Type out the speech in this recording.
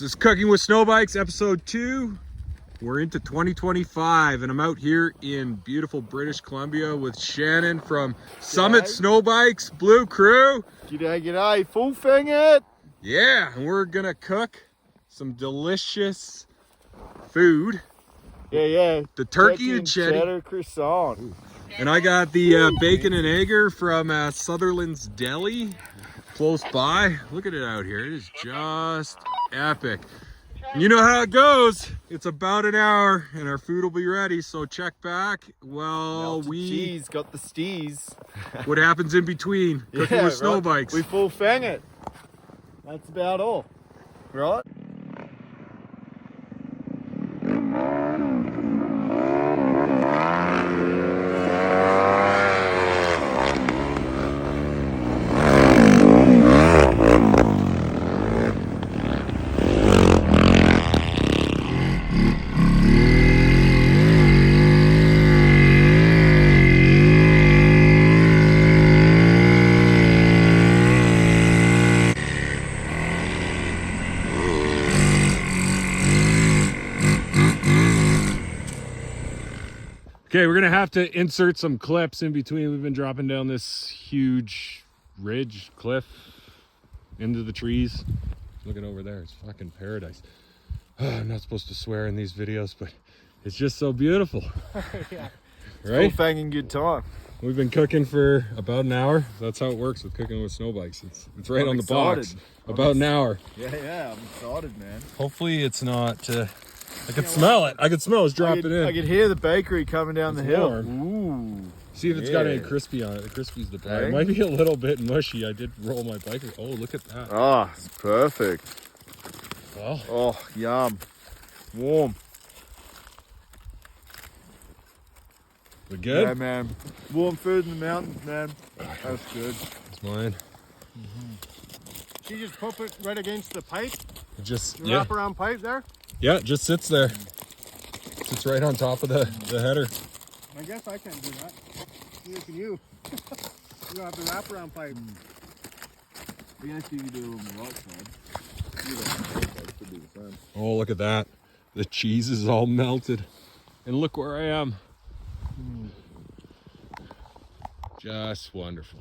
This is Cooking with Snowbikes, episode 2. We're into 2025, and I'm out here in beautiful British Columbia with Shannon from Summit Snowbikes, Blue Crew. G'day, g'day, full thing it! Yeah, and we're gonna cook some delicious food. Yeah. The turkey and cheddar croissant. Ooh. And I got the bacon and egger from Sutherland's Deli, close by. Look at it out here, it is just epic. You know how it goes. It's about an hour and our food will be ready, so check back. Well, Cheese got the stees. What happens in between cooking with Snowbikes. We full fang it. That's about all, right? Okay, we're gonna have to insert some clips in between. We've been dropping down this huge ridge cliff into the trees. Looking over there, it's fucking paradise. I'm not supposed to swear in these videos, but it's just so beautiful. Yeah. Right? Full fanging good time. We've been cooking for about an hour. That's how it works with cooking with Snowbikes. It's right on the box. About an hour. Yeah, I'm excited, man. Hopefully it's not... I can smell it. I can smell it's dropping in. I could hear the bakery coming down the hill. Ooh. See if it's got any crispy on it. The crispy's the part. It might be a little bit mushy. I did roll my bike. Oh, look at that. Ah, it's perfect. Well. Oh, yum. Warm. We good? Yeah, man. Warm food in the mountains, man. That's good. It's mine. You just pop it right against the pipe? Just, wrap around pipe there? Yeah, it just sits there. Sits right on top of the header. I guess I can't do that. Neither can you. You don't have the wrap around pipe. I guess you can do it on the right side. Oh, look at that. The cheese is all melted. And look where I am. Just wonderful.